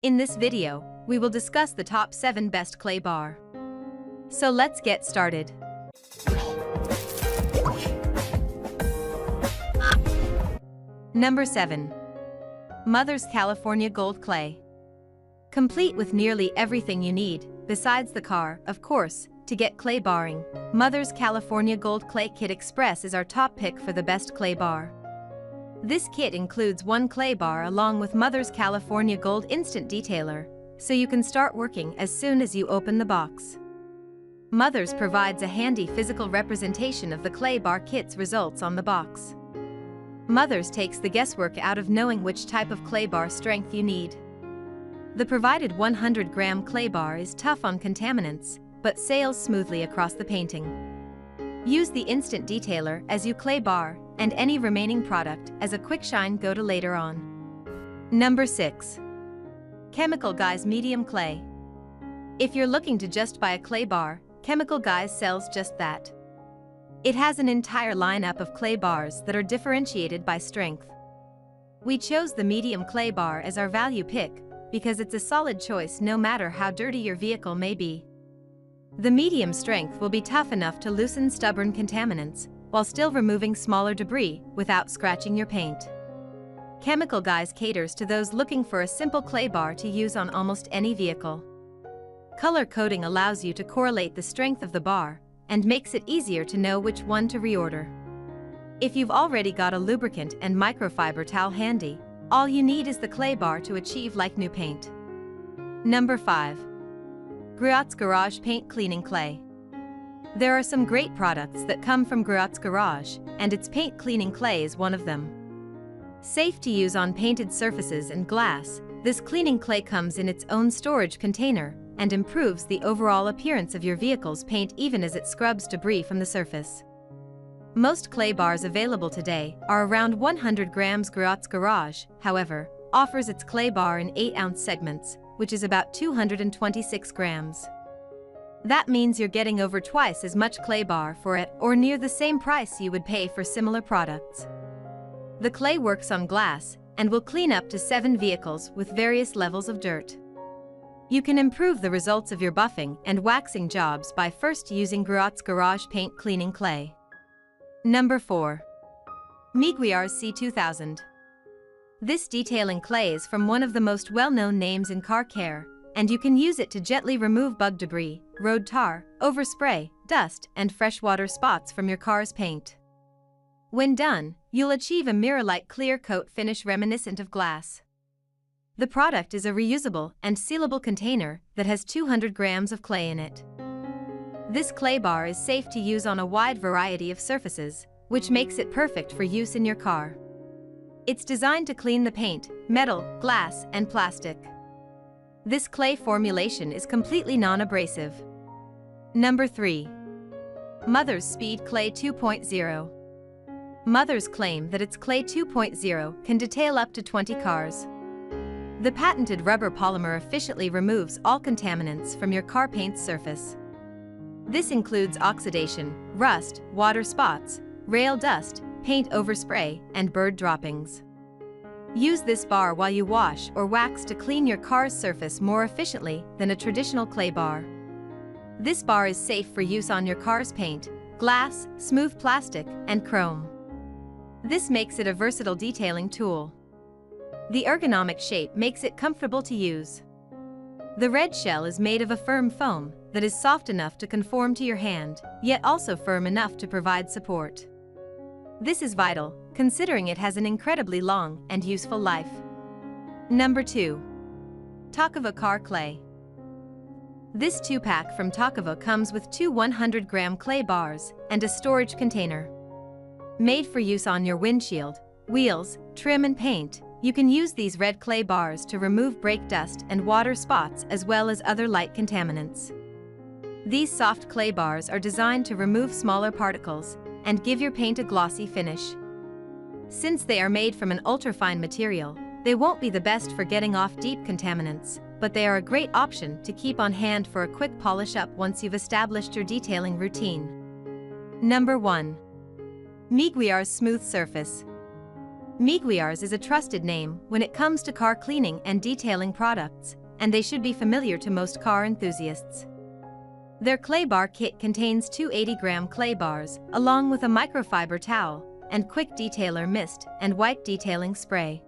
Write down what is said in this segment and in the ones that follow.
In this video, we will discuss the top 7 best clay bar. So let's get started. Number 7. Mother's California Gold Clay. Complete with nearly everything you need, besides the car, of course, to get clay barring. Mother's California Gold Clay Kit Express is our top pick for the best clay bar. This kit includes one clay bar along with Mother's California Gold Instant Detailer, so you can start working as soon as you open the box. Mother's provides a handy physical representation of the clay bar kit's results on the box. Mother's takes the guesswork out of knowing which type of clay bar strength you need. The provided 100-gram clay bar is tough on contaminants, but sails smoothly across the painting. Use the Instant Detailer as you clay bar, and any remaining product as a quick shine go to later on. Number 6. Chemical Guys Medium Clay. If you're looking to just buy a clay bar, Chemical Guys sells just that. It has an entire lineup of clay bars that are differentiated by strength. We chose the medium clay bar as our value pick because it's a solid choice no matter how dirty your vehicle may be. The medium strength will be tough enough to loosen stubborn contaminants, while still removing smaller debris without scratching your paint. Chemical Guys caters to those looking for a simple clay bar to use on almost any vehicle. Color coding allows you to correlate the strength of the bar and makes it easier to know which one to reorder. If you've already got a lubricant and microfiber towel handy, all you need is the clay bar to achieve like new paint. Number 5. Griot's Garage Paint Cleaning Clay. There are some great products that come from Griot's Garage, and its paint cleaning clay is one of them. Safe to use on painted surfaces and glass, this cleaning clay comes in its own storage container and improves the overall appearance of your vehicle's paint even as it scrubs debris from the surface. Most clay bars available today are around 100 grams. Griot's Garage, however, offers its clay bar in 8-ounce segments, which is about 226 grams. That means you're getting over twice as much clay bar for it or near the same price you would pay for similar products. The clay works on glass and will clean up to 7 vehicles with various levels of dirt. You can improve the results of your buffing and waxing jobs by first using Griot's Garage Paint Cleaning Clay. Number 4. Meguiar's C2000. This detailing clay is from one of the most well-known names in car care, and you can use it to gently remove bug debris, road tar, overspray, dust, and freshwater spots from your car's paint. When done, you'll achieve a mirror-like clear coat finish reminiscent of glass. The product is a reusable and sealable container that has 200 grams of clay in it. This clay bar is safe to use on a wide variety of surfaces, which makes it perfect for use in your car. It's designed to clean the paint, metal, glass, and plastic. This clay formulation is completely non-abrasive. Number 3. Mother's Speed Clay 2.0. Mother's claim that its Clay 2.0 can detail up to 20 cars. The patented rubber polymer efficiently removes all contaminants from your car paint's surface. This includes oxidation, rust, water spots, rail dust, paint overspray, and bird droppings. Use this bar while you wash or wax to clean your car's surface more efficiently than a traditional clay bar. This bar is safe for use on your car's paint, glass, smooth plastic, and chrome. This makes it a versatile detailing tool. The ergonomic shape makes it comfortable to use. The red shell is made of a firm foam that is soft enough to conform to your hand, yet also firm enough to provide support. This is vital, considering it has an incredibly long and useful life. Number 2. Takava Car Clay. This 2-pack from Takava comes with 2 100-gram clay bars and a storage container. Made for use on your windshield, wheels, trim and paint, you can use these red clay bars to remove brake dust and water spots as well as other light contaminants. These soft clay bars are designed to remove smaller particles and give your paint a glossy finish. Since they are made from an ultrafine material, they won't be the best for getting off deep contaminants, but they are a great option to keep on hand for a quick polish up once you've established your detailing routine. Number 1. Meguiar's Smooth Surface. Meguiar's is a trusted name when it comes to car cleaning and detailing products, and they should be familiar to most car enthusiasts. Their clay bar kit contains two 80-gram clay bars, along with a microfiber towel, and quick detailer mist and wipe detailing spray.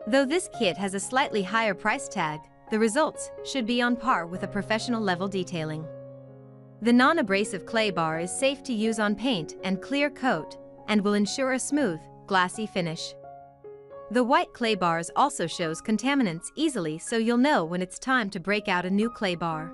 Though this kit has a slightly higher price tag, the results should be on par with a professional level detailing. The non-abrasive clay bar is safe to use on paint and clear coat, and will ensure a smooth, glassy finish. The white clay bars also shows contaminants easily, so you'll know when it's time to break out a new clay bar.